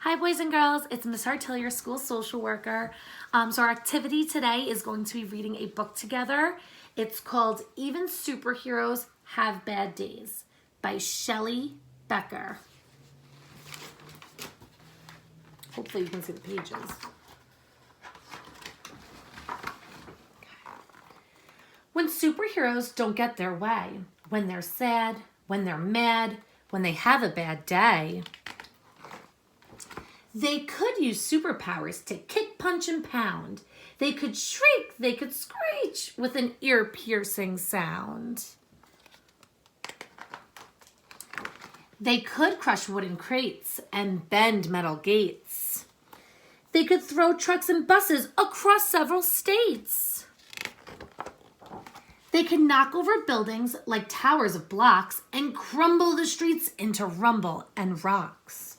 Hi boys and girls, it's Miss Hartill, your school social worker. So our activity today is going to be reading a book together. It's called Even Superheroes Have Bad Days by Shelley Becker. Hopefully you can see the pages. When superheroes don't get their way, when they're sad, when they're mad, when they have a bad day, they could use superpowers to kick, punch, and pound. They could shriek, they could screech with an ear-piercing sound. They could crush wooden crates and bend metal gates. They could throw trucks and buses across several states. They could knock over buildings like towers of blocks and crumble the streets into rumble and rocks.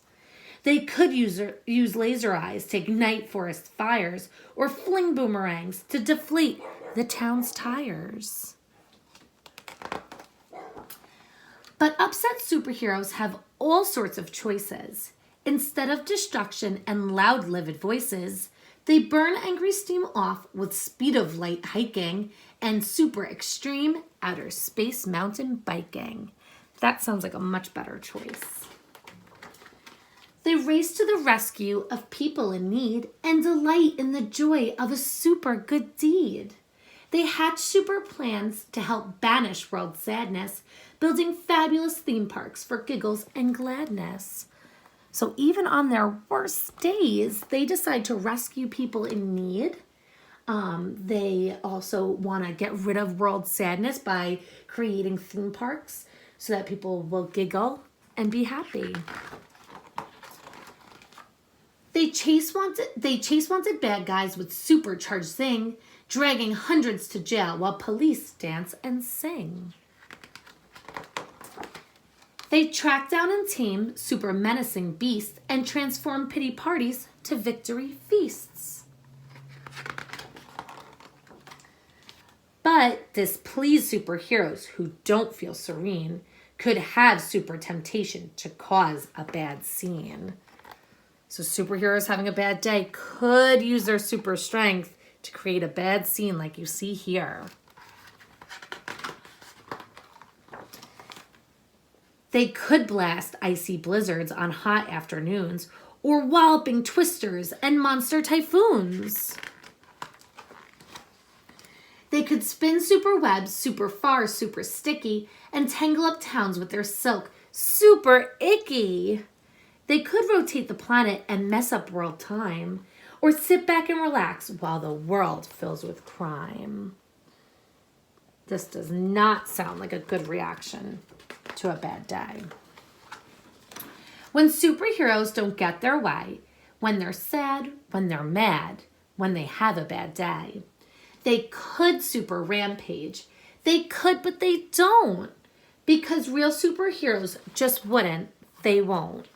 They could use laser eyes to ignite forest fires or fling boomerangs to deflate the town's tires. But upset superheroes have all sorts of choices. Instead of destruction and loud, livid voices, they burn angry steam off with speed of light hiking and super extreme outer space mountain biking. That sounds like a much better choice. They race to the rescue of people in need and delight in the joy of a super good deed. They hatch super plans to help banish world sadness, building fabulous theme parks for giggles and gladness. So even on their worst days, they decide to rescue people in need. They also want to get rid of world sadness by creating theme parks so that people will giggle and be happy. They chase wanted bad guys with supercharged zing, dragging hundreds to jail while police dance and sing. They track down and tame super menacing beasts and transform pity parties to victory feasts. But displeased superheroes who don't feel serene could have super temptation to cause a bad scene. So superheroes having a bad day could use their super strength to create a bad scene like you see here. They could blast icy blizzards on hot afternoons or walloping twisters and monster typhoons. They could spin super webs super far, super sticky, and tangle up towns with their silk super icky. They could rotate the planet and mess up world time, or sit back and relax while the world fills with crime. This does not sound like a good reaction to a bad day. When superheroes don't get their way, when they're sad, when they're mad, when they have a bad day, they could super rampage. They could, but they don't, because real superheroes just wouldn't, they won't.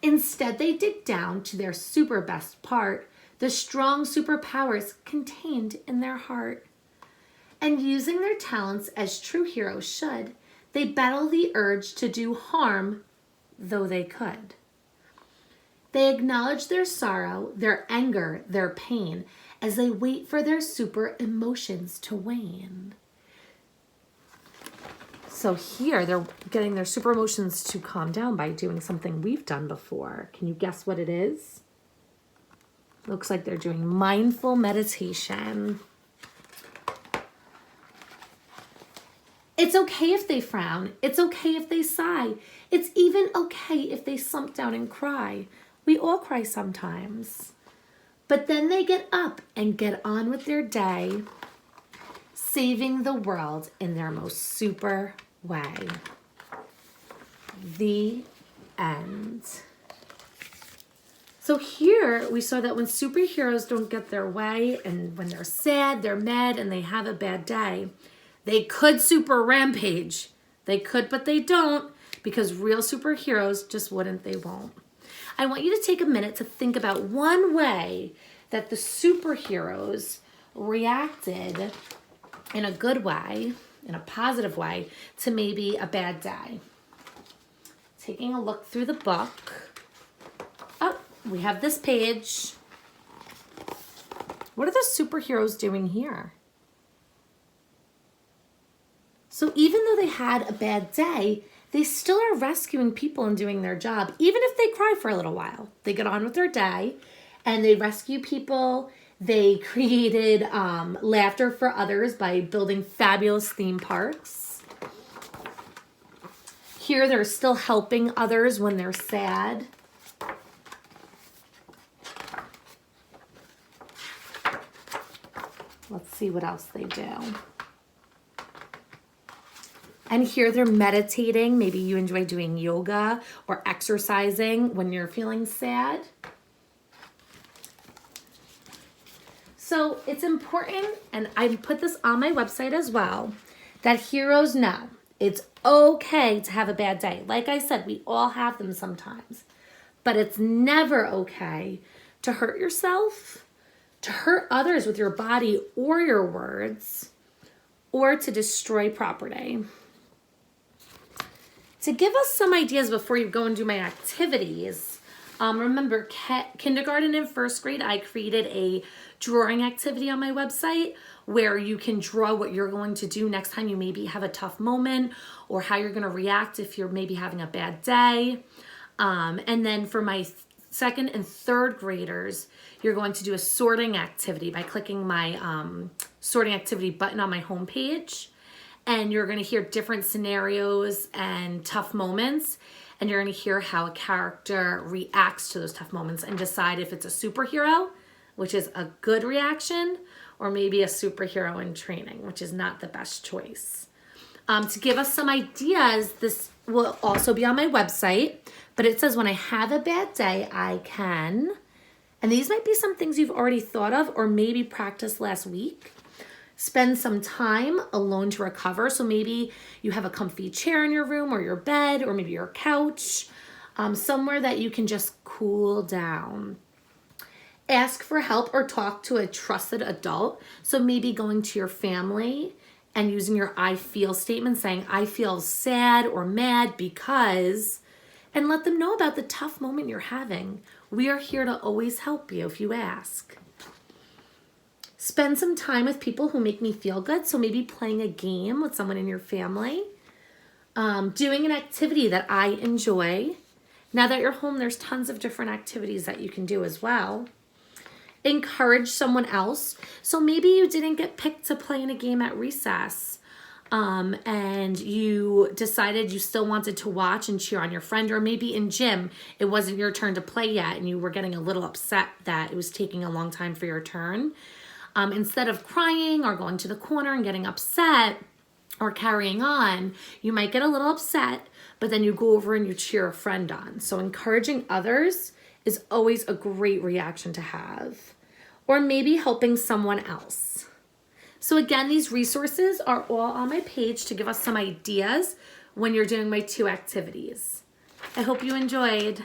Instead, they dig down to their super best part, the strong superpowers contained in their heart. And using their talents as true heroes should, they battle the urge to do harm, though they could. They acknowledge their sorrow, their anger, their pain, as they wait for their super emotions to wane. So here, they're getting their super emotions to calm down by doing something we've done before. Can you guess what it is? Looks like they're doing mindful meditation. It's okay if they frown. It's okay if they sigh. It's even okay if they slump down and cry. We all cry sometimes. But then they get up and get on with their day, saving the world in their most super way. The end. So here we saw that when superheroes don't get their way and when they're sad, they're mad, and they have a bad day, they could super rampage. They could, but they don't, because real superheroes just wouldn't, they won't. I want you to take a minute to think about one way that the superheroes reacted in a good way, in a positive way, to maybe a bad day. taking a look through the book. Oh, we have this page. What are the superheroes doing here? So even though they had a bad day, they still are rescuing people and doing their job, even if they cry for a little while. They get on with their day and they rescue people. They created laughter for others by building fabulous theme parks. Here they're still helping others when they're sad. Let's see what else they do. And here they're meditating. Maybe you enjoy doing yoga or exercising when you're feeling sad. So it's important, and I put this on my website as well, that heroes know it's okay to have a bad day. Like I said, we all have them sometimes. But it's never okay to hurt yourself, to hurt others with your body or your words, or to destroy property. To give us some ideas before you go and do my activities, remember kindergarten and first grade, I created a drawing activity on my website where you can draw what you're going to do next time you maybe have a tough moment, or how you're going to react if you're maybe having a bad day. And then for my second and third graders, you're going to do a sorting activity by clicking my sorting activity button on my homepage. And you're going to hear different scenarios and tough moments. And you're going to hear how a character reacts to those tough moments and decide if it's a superhero, which is a good reaction, or maybe a superhero in training, which is not the best choice. To give us some ideas, this will also be on my website, but it says when I have a bad day, I can, and these might be some things you've already thought of or maybe practiced last week. Spend some time alone to recover. So maybe you have a comfy chair in your room or your bed or maybe your couch, somewhere that you can just cool down. Ask for help or talk to a trusted adult. So maybe going to your family and using your I feel statement, saying I feel sad or mad because, and let them know about the tough moment you're having. We are here to always help you if you ask. Spend some time with people who make me feel good. So maybe playing a game with someone in your family. Doing an activity that I enjoy. Now that you're home, there's tons of different activities that you can do as well. Encourage someone else. So maybe you didn't get picked to play in a game at recess. And you decided you still wanted to watch and cheer on your friend. Or maybe in gym, it wasn't your turn to play yet and you were getting a little upset that it was taking a long time for your turn. Instead of crying or going to the corner and getting upset or carrying on, you might get a little upset, but then you go over and you cheer a friend on. So encouraging others is always a great reaction to have. Or maybe helping someone else. So again, these resources are all on my page to give us some ideas when you're doing my 2 activities. I hope you enjoyed.